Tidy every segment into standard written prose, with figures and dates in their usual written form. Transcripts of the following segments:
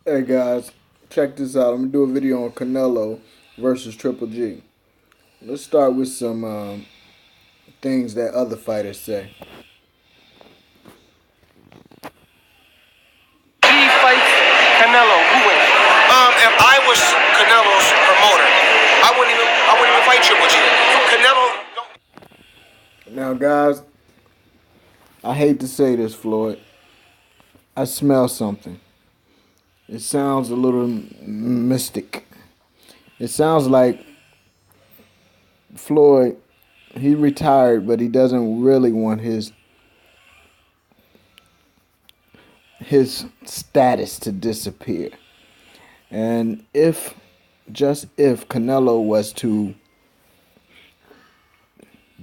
Hey guys, check this out. I'm gonna do a video on Canelo versus Triple G. Let's start with some things that other fighters say. He fights Canelo, who wins? If I was Canelo's promoter, I wouldn't even fight Triple G. Canelo. Now, guys, I hate to say this, Floyd. I smell something. It sounds a little mystic. It sounds like Floyd, he retired, but he doesn't really want his status to disappear. And just if Canelo was to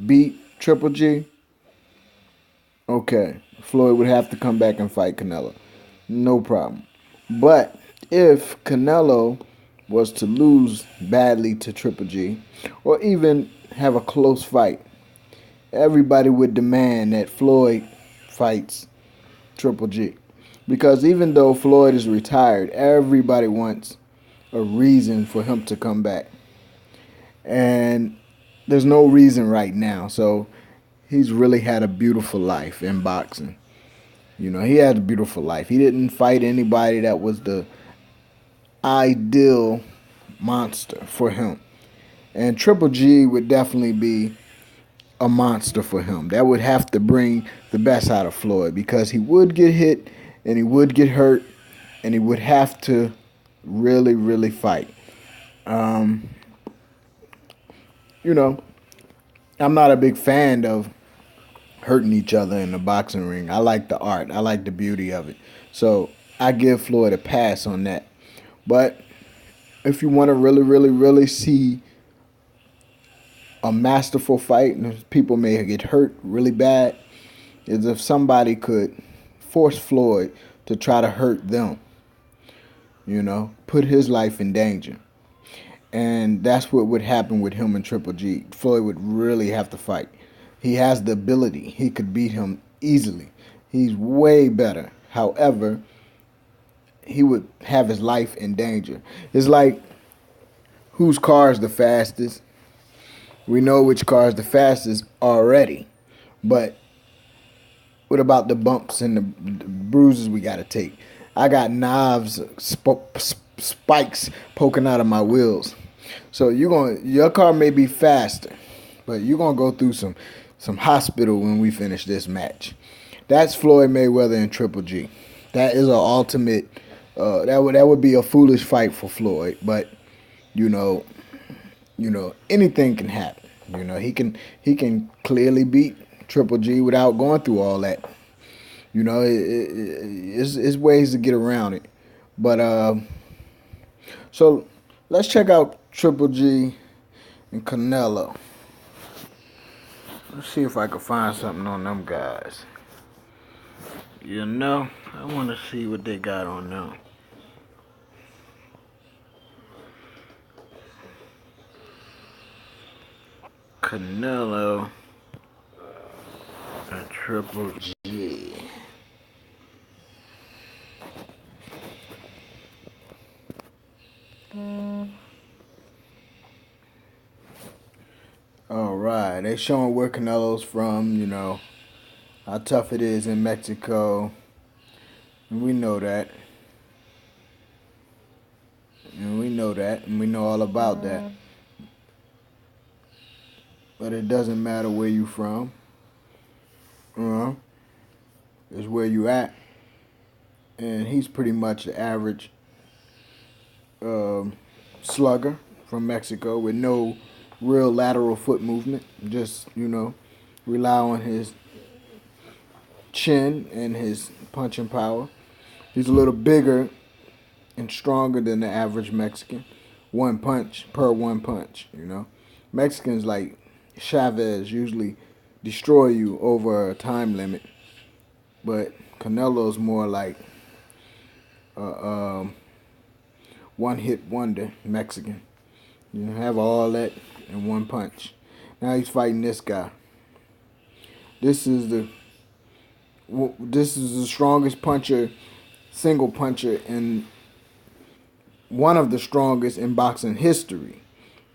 beat Triple G, okay, Floyd would have to come back and fight Canelo. No problem. But if Canelo was to lose badly to Triple G, or even have a close fight, everybody would demand that Floyd fights Triple G. Because even though Floyd is retired, everybody wants a reason for him to come back. And there's no reason right now. So he's really had a beautiful life in boxing. You know, he had a beautiful life. He didn't fight anybody that was the ideal monster for him. And Triple G would definitely be a monster for him. That would have to bring the best out of Floyd because he would get hit and he would get hurt and he would have to really, really fight. You know, I'm not a big fan of hurting each other in the boxing ring. I like the art. I like the beauty of it. So I give Floyd a pass on that. But if you want to really, really, really see a masterful fight, and people may get hurt really bad, is if somebody could force Floyd to try to hurt them. You know, put his life in danger. And that's what would happen with him and Triple G. Floyd would really have to fight. He has the ability. He could beat him easily. He's way better. However, he would have his life in danger. It's like, whose car is the fastest? We know which car is the fastest already. But what about the bumps and the bruises we got to take? I got knives, spikes poking out of my wheels. So your car may be faster, but you're gonna go through some hospital when we finish this match. That's Floyd Mayweather and Triple G. That is an ultimate. That would be a foolish fight for Floyd, but you know, anything can happen. You know, he can clearly beat Triple G without going through all that. You know, it's ways to get around it. But so let's check out Triple G and Canelo. Let's see if I can find something on them guys. You know, I want to see what they got on them. Canelo and Triple G. All right, they showing where Canelo's from, you know, how tough it is in Mexico. And we know that. And we know that, and we know all about that. But it doesn't matter where you from. It's where you at. And he's pretty much the average slugger from Mexico with no real lateral foot movement. Just, rely on his chin and his punching power. He's a little bigger and stronger than the average Mexican. One punch. Mexicans like Chavez usually destroy you over a time limit. But Canelo's more like a one-hit wonder Mexican. You have all that in one punch. Now he's fighting this guy. This is the strongest puncher, single puncher in one of the strongest in boxing history.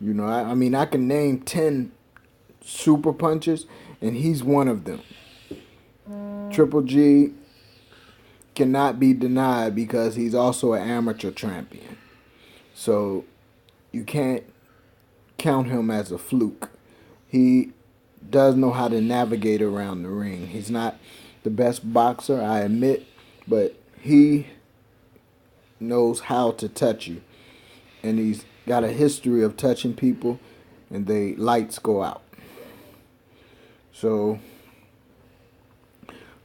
You know, I mean, I can name 10 super punches, and he's one of them. Triple G cannot be denied because he's also an amateur champion. So you can't count him as a fluke. He does know how to navigate around the ring. He's not the best boxer, I admit, but he knows how to touch you. And he's got a history of touching people and the lights go out. So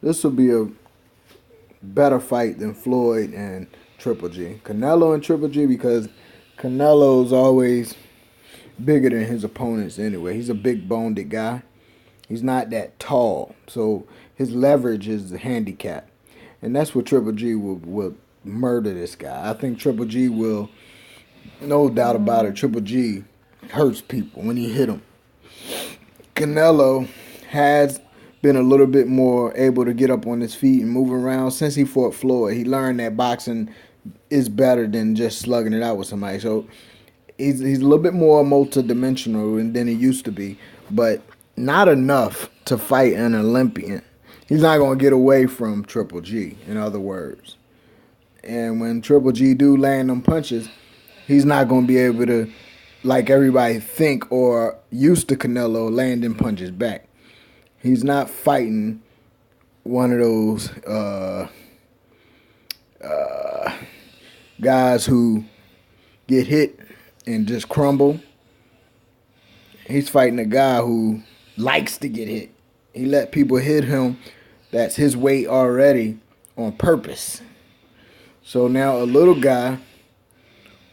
this will be a better fight than Floyd and Triple G. Canelo and Triple G, because Canelo's always bigger than his opponents anyway. He's a big boned guy. He's not that tall. So his leverage is the handicap. And that's what Triple G will murder this guy. I think Triple G will, no doubt about it, Triple G hurts people when he hit him. Canelo has been a little bit more able to get up on his feet and move around since he fought Floyd. He learned that boxing is better than just slugging it out with somebody. So he's a little bit more multidimensional than he used to be, but not enough to fight an Olympian. He's not going to get away from Triple G, in other words. And when Triple G do land them punches, he's not going to be able to, like everybody think or used to Canelo, landing punches back. He's not fighting one of those guys who get hit and just crumble. He's fighting a guy who likes to get hit. He let people hit him that's his weight already on purpose. So now a little guy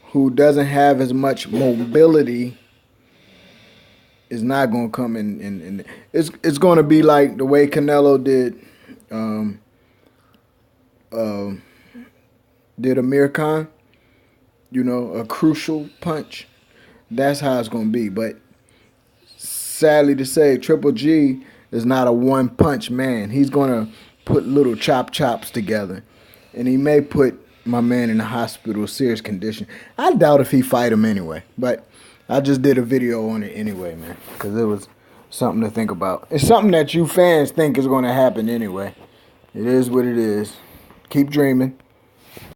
who doesn't have as much mobility is not going to come in. And it's going to be like the way Canelo did Amir Khan. You know, a crucial punch. That's how it's going to be. But sadly to say, Triple G is not a one-punch man. He's going to put little chops together. And he may put my man in the hospital, serious condition. I doubt if he fight him anyway. But I just did a video on it anyway, man. Because it was something to think about. It's something that you fans think is going to happen anyway. It is what it is. Keep dreaming.